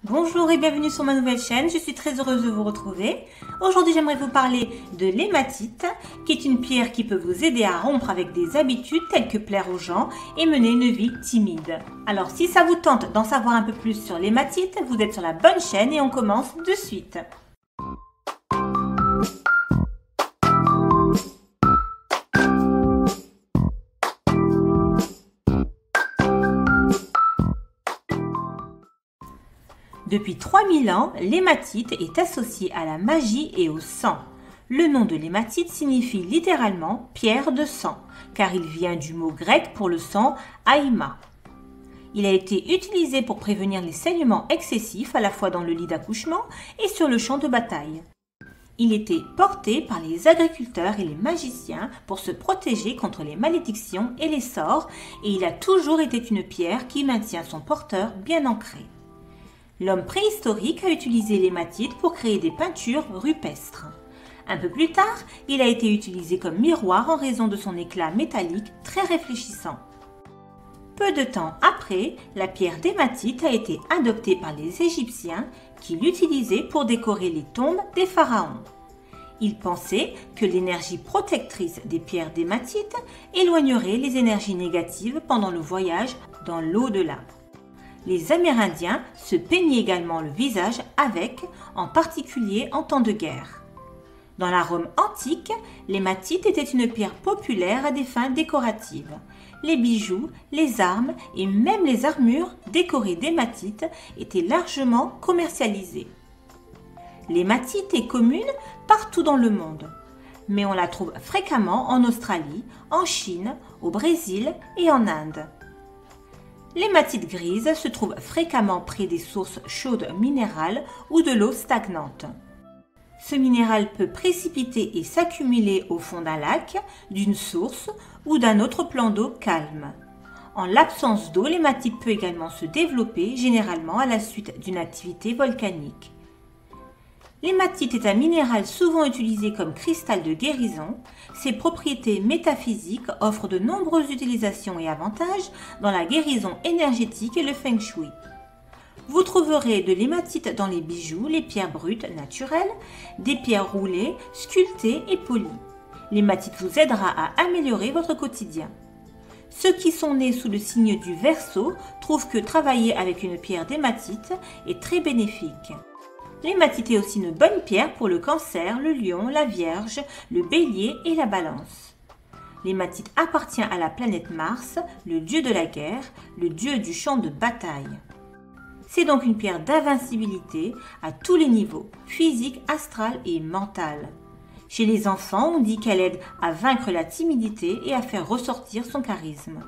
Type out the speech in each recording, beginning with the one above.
Bonjour et bienvenue sur ma nouvelle chaîne, je suis très heureuse de vous retrouver. Aujourd'hui j'aimerais vous parler de l'hématite, qui est une pierre qui peut vous aider à rompre avec des habitudes telles que plaire aux gens et mener une vie timide. Alors si ça vous tente d'en savoir un peu plus sur l'hématite, vous êtes sur la bonne chaîne et on commence de suite. Depuis 3000 ans, l'hématite est associée à la magie et au sang. Le nom de l'hématite signifie littéralement pierre de sang, car il vient du mot grec pour le sang, haïma. Il a été utilisé pour prévenir les saignements excessifs à la fois dans le lit d'accouchement et sur le champ de bataille. Il était porté par les agriculteurs et les magiciens pour se protéger contre les malédictions et les sorts, et il a toujours été une pierre qui maintient son porteur bien ancré. L'homme préhistorique a utilisé l'hématite pour créer des peintures rupestres. Un peu plus tard, il a été utilisé comme miroir en raison de son éclat métallique très réfléchissant. Peu de temps après, la pierre d'hématite a été adoptée par les Égyptiens qui l'utilisaient pour décorer les tombes des pharaons. Ils pensaient que l'énergie protectrice des pierres d'hématite éloignerait les énergies négatives pendant le voyage dans l'au-delà. Les Amérindiens se peignaient également le visage avec, en particulier en temps de guerre. Dans la Rome antique, l'hématite était une pierre populaire à des fins décoratives. Les bijoux, les armes et même les armures décorées d'hématite étaient largement commercialisées. L'hématite est commune partout dans le monde, mais on la trouve fréquemment en Australie, en Chine, au Brésil et en Inde. L'hématite grise se trouve fréquemment près des sources chaudes minérales ou de l'eau stagnante. Ce minéral peut précipiter et s'accumuler au fond d'un lac, d'une source ou d'un autre plan d'eau calme. En l'absence d'eau, l'hématite peut également se développer, généralement à la suite d'une activité volcanique. L'hématite est un minéral souvent utilisé comme cristal de guérison. Ses propriétés métaphysiques offrent de nombreuses utilisations et avantages dans la guérison énergétique et le feng shui. Vous trouverez de l'hématite dans les bijoux, les pierres brutes naturelles, des pierres roulées, sculptées et polies. L'hématite vous aidera à améliorer votre quotidien. Ceux qui sont nés sous le signe du Verseau trouvent que travailler avec une pierre d'hématite est très bénéfique. L'hématite est aussi une bonne pierre pour le Cancer, le Lion, la Vierge, le Bélier et la Balance. L'hématite appartient à la planète Mars, le dieu de la guerre, le dieu du champ de bataille. C'est donc une pierre d'invincibilité à tous les niveaux, physique, astral et mental. Chez les enfants, on dit qu'elle aide à vaincre la timidité et à faire ressortir son charisme.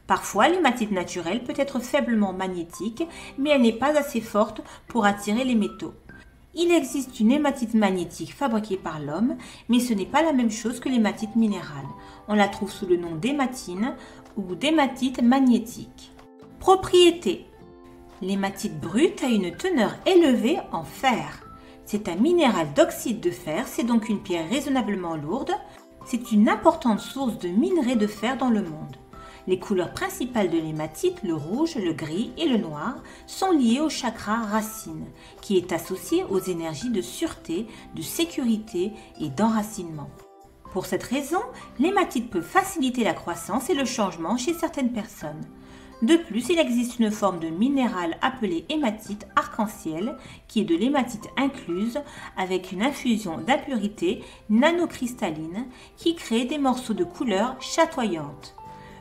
Parfois, l'hématite naturelle peut être faiblement magnétique, mais elle n'est pas assez forte pour attirer les métaux. Il existe une hématite magnétique fabriquée par l'homme, mais ce n'est pas la même chose que l'hématite minérale. On la trouve sous le nom d'hématine ou d'hématite magnétique. Propriétés. L'hématite brute a une teneur élevée en fer. C'est un minéral d'oxyde de fer, c'est donc une pierre raisonnablement lourde. C'est une importante source de minerai de fer dans le monde. Les couleurs principales de l'hématite, le rouge, le gris et le noir, sont liées au chakra racine, qui est associé aux énergies de sûreté, de sécurité et d'enracinement. Pour cette raison, l'hématite peut faciliter la croissance et le changement chez certaines personnes. De plus, il existe une forme de minéral appelée hématite arc-en-ciel, qui est de l'hématite incluse, avec une infusion d'impurités nanocristallines qui crée des morceaux de couleur chatoyantes.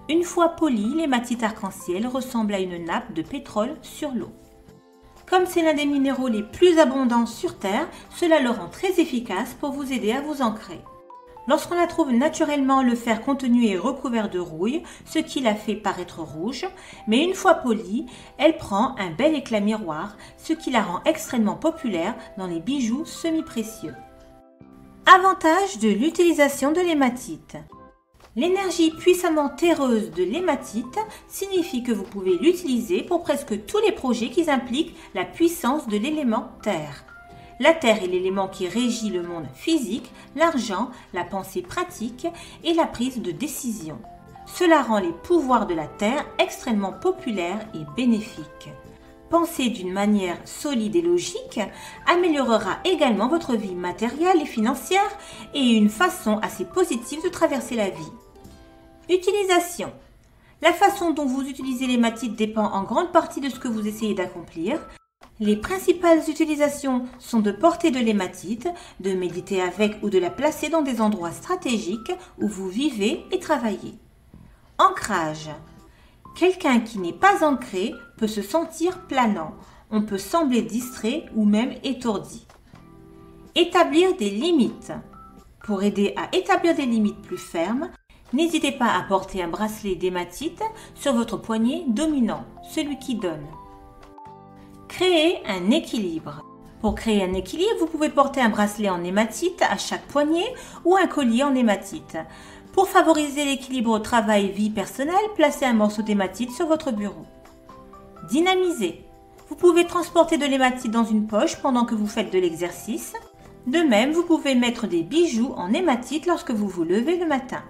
Une fois polie, l'hématite arc-en-ciel ressemble à une nappe de pétrole sur l'eau. Comme c'est l'un des minéraux les plus abondants sur Terre, cela le rend très efficace pour vous aider à vous ancrer. Lorsqu'on la trouve naturellement, le fer contenu est recouvert de rouille, ce qui la fait paraître rouge, mais une fois polie, elle prend un bel éclat miroir, ce qui la rend extrêmement populaire dans les bijoux semi-précieux. Avantage de l'utilisation de l'hématite. L'énergie puissamment terreuse de l'hématite signifie que vous pouvez l'utiliser pour presque tous les projets qui impliquent la puissance de l'élément terre. La terre est l'élément qui régit le monde physique, l'argent, la pensée pratique et la prise de décision. Cela rend les pouvoirs de la terre extrêmement populaires et bénéfiques. penser d'une manière solide et logique améliorera également votre vie matérielle et financière et une façon assez positive de traverser la vie. Utilisation. La façon dont vous utilisez l'hématite dépend en grande partie de ce que vous essayez d'accomplir. Les principales utilisations sont de porter de l'hématite, de méditer avec ou de la placer dans des endroits stratégiques où vous vivez et travaillez. Ancrage. Quelqu'un qui n'est pas ancré peut se sentir planant. On peut sembler distrait ou même étourdi. Établir des limites. Pour aider à établir des limites plus fermes, n'hésitez pas à porter un bracelet d'hématite sur votre poignet dominant, celui qui donne. Créer un équilibre. Pour créer un équilibre, vous pouvez porter un bracelet en hématite à chaque poignet ou un collier en hématite. Pour favoriser l'équilibre au travail-vie personnelle, placez un morceau d'hématite sur votre bureau. Dynamiser. Vous pouvez transporter de l'hématite dans une poche pendant que vous faites de l'exercice. De même, vous pouvez mettre des bijoux en hématite lorsque vous vous levez le matin.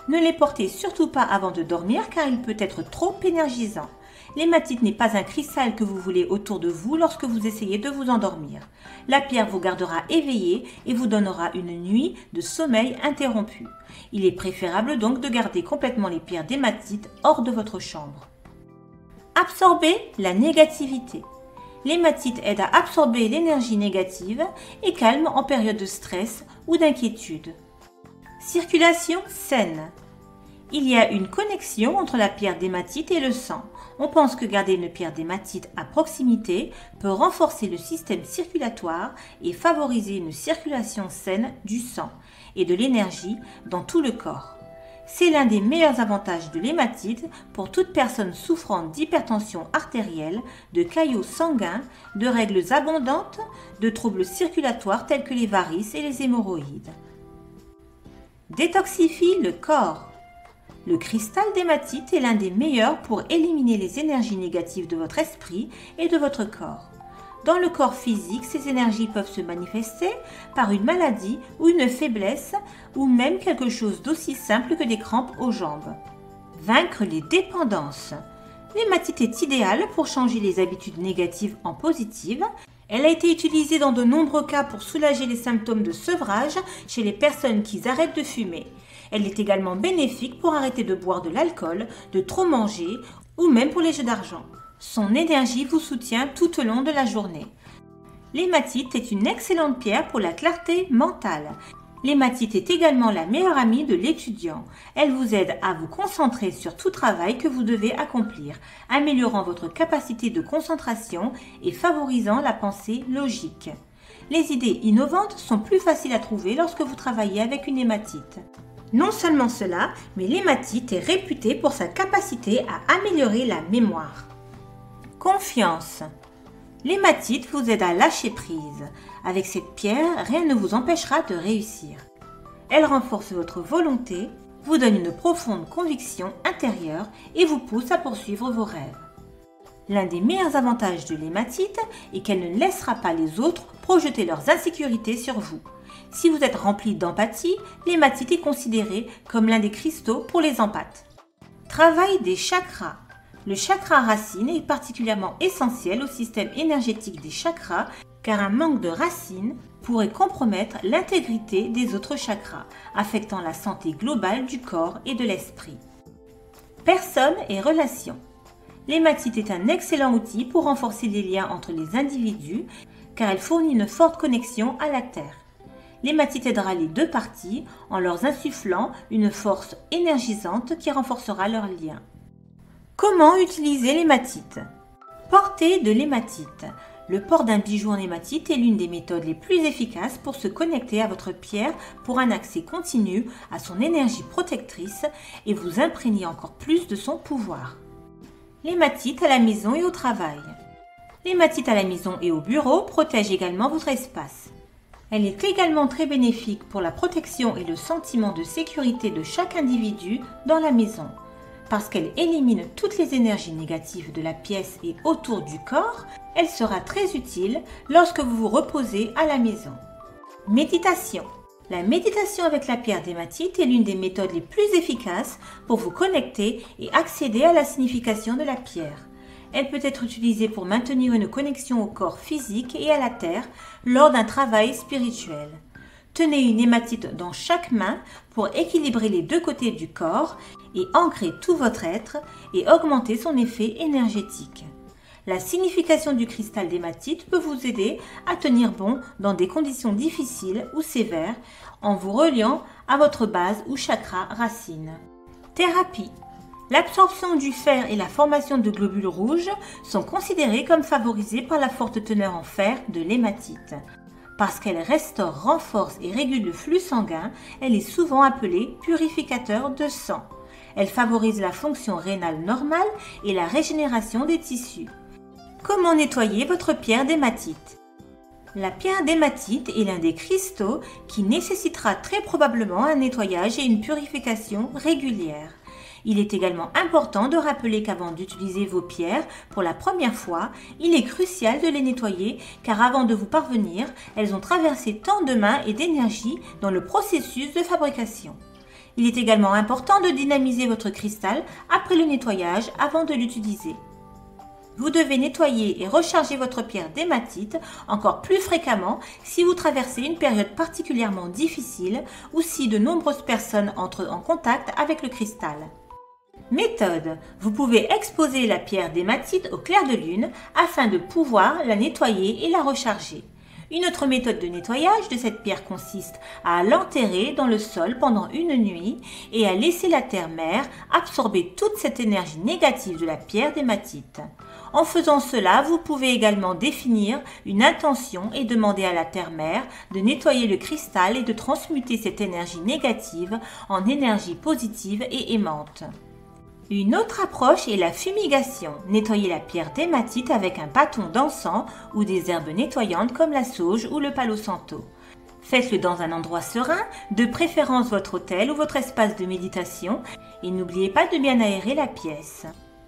Ne les portez surtout pas avant de dormir car il peut être trop énergisant. L'hématite n'est pas un cristal que vous voulez autour de vous lorsque vous essayez de vous endormir. La pierre vous gardera éveillé et vous donnera une nuit de sommeil interrompu. Il est préférable donc de garder complètement les pierres d'hématite hors de votre chambre. Absorber la négativité. L'hématite aide à absorber l'énergie négative et calme en période de stress ou d'inquiétude. Circulation saine. Il y a une connexion entre la pierre d'hématite et le sang. On pense que garder une pierre d'hématite à proximité peut renforcer le système circulatoire et favoriser une circulation saine du sang et de l'énergie dans tout le corps. C'est l'un des meilleurs avantages de l'hématite pour toute personne souffrant d'hypertension artérielle, de caillots sanguins, de règles abondantes, de troubles circulatoires tels que les varices et les hémorroïdes. Détoxifie le corps. Le cristal d'hématite est l'un des meilleurs pour éliminer les énergies négatives de votre esprit et de votre corps. Dans le corps physique, ces énergies peuvent se manifester par une maladie ou une faiblesse ou même quelque chose d'aussi simple que des crampes aux jambes. Vaincre les dépendances. L'hématite est idéale pour changer les habitudes négatives en positives. Elle a été utilisée dans de nombreux cas pour soulager les symptômes de sevrage chez les personnes qui arrêtent de fumer. Elle est également bénéfique pour arrêter de boire de l'alcool, de trop manger ou même pour les jeux d'argent. Son énergie vous soutient tout au long de la journée. L'hématite est une excellente pierre pour la clarté mentale. L'hématite est également la meilleure amie de l'étudiant. Elle vous aide à vous concentrer sur tout travail que vous devez accomplir, améliorant votre capacité de concentration et favorisant la pensée logique. Les idées innovantes sont plus faciles à trouver lorsque vous travaillez avec une hématite. Non seulement cela, mais l'hématite est réputée pour sa capacité à améliorer la mémoire. Confiance. L'hématite vous aide à lâcher prise. Avec cette pierre, rien ne vous empêchera de réussir. Elle renforce votre volonté, vous donne une profonde conviction intérieure et vous pousse à poursuivre vos rêves. L'un des meilleurs avantages de l'hématite est qu'elle ne laissera pas les autres projeter leurs insécurités sur vous. Si vous êtes rempli d'empathie, l'hématite est considérée comme l'un des cristaux pour les empathes. Travail des chakras. Le chakra racine est particulièrement essentiel au système énergétique des chakras car un manque de racines pourrait compromettre l'intégrité des autres chakras, affectant la santé globale du corps et de l'esprit. Personnes et relations. L'hématite est un excellent outil pour renforcer les liens entre les individus car elle fournit une forte connexion à la Terre. L'hématite aidera les deux parties en leur insufflant une force énergisante qui renforcera leurs liens. Comment utiliser l'hématite? Porter de l'hématite. Le port d'un bijou en hématite est l'une des méthodes les plus efficaces pour se connecter à votre pierre pour un accès continu à son énergie protectrice et vous imprégner encore plus de son pouvoir. L'hématite à la maison et au travail. L'hématite à la maison et au bureau protège également votre espace. Elle est également très bénéfique pour la protection et le sentiment de sécurité de chaque individu dans la maison. Parce qu'elle élimine toutes les énergies négatives de la pièce et autour du corps, elle sera très utile lorsque vous vous reposez à la maison. Méditation. La méditation avec la pierre d'hématite est l'une des méthodes les plus efficaces pour vous connecter et accéder à la signification de la pierre. Elle peut être utilisée pour maintenir une connexion au corps physique et à la terre lors d'un travail spirituel. Tenez une hématite dans chaque main pour équilibrer les deux côtés du corps et ancrer tout votre être et augmenter son effet énergétique. La signification du cristal d'hématite peut vous aider à tenir bon dans des conditions difficiles ou sévères en vous reliant à votre base ou chakra racine. Thérapie. L'absorption du fer et la formation de globules rouges sont considérés comme favorisés par la forte teneur en fer de l'hématite. Parce qu'elle restaure, renforce et régule le flux sanguin, elle est souvent appelée purificateur de sang. Elle favorise la fonction rénale normale et la régénération des tissus. Comment nettoyer votre pierre d'hématite? La pierre d'hématite est l'un des cristaux qui nécessitera très probablement un nettoyage et une purification régulière. Il est également important de rappeler qu'avant d'utiliser vos pierres pour la première fois, il est crucial de les nettoyer car avant de vous parvenir, elles ont traversé tant de mains et d'énergie dans le processus de fabrication. Il est également important de dynamiser votre cristal après le nettoyage avant de l'utiliser. Vous devez nettoyer et recharger votre pierre d'hématite encore plus fréquemment si vous traversez une période particulièrement difficile ou si de nombreuses personnes entrent en contact avec le cristal. Méthode. Vous pouvez exposer la pierre d'hématite au clair de lune afin de pouvoir la nettoyer et la recharger. Une autre méthode de nettoyage de cette pierre consiste à l'enterrer dans le sol pendant une nuit et à laisser la terre-mère absorber toute cette énergie négative de la pierre d'hématite. En faisant cela, vous pouvez également définir une intention et demander à la terre-mère de nettoyer le cristal et de transmuter cette énergie négative en énergie positive et aimante. Une autre approche est la fumigation. Nettoyer la pierre d'hématite avec un bâton d'encens ou des herbes nettoyantes comme la sauge ou le palo santo. Faites-le dans un endroit serein, de préférence votre hôtel ou votre espace de méditation, et n'oubliez pas de bien aérer la pièce.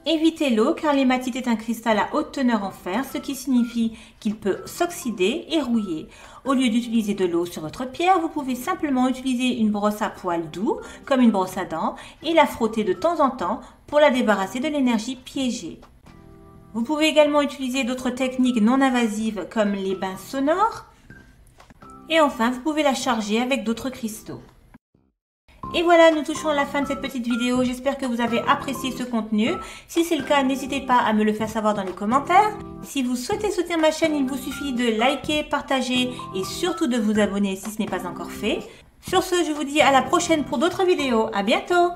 Évitez l'eau car l'hématite est un cristal à haute teneur en fer, ce qui signifie qu'il peut s'oxyder et rouiller. Au lieu d'utiliser de l'eau sur votre pierre, vous pouvez simplement utiliser une brosse à poils doux, comme une brosse à dents, et la frotter de temps en temps pour la débarrasser de l'énergie piégée. Vous pouvez également utiliser d'autres techniques non invasives comme les bains sonores. Et enfin, vous pouvez la charger avec d'autres cristaux. Et voilà, nous touchons à la fin de cette petite vidéo. J'espère que vous avez apprécié ce contenu. Si c'est le cas, n'hésitez pas à me le faire savoir dans les commentaires. Si vous souhaitez soutenir ma chaîne, il vous suffit de liker, partager et surtout de vous abonner si ce n'est pas encore fait. Sur ce, je vous dis à la prochaine pour d'autres vidéos. À bientôt!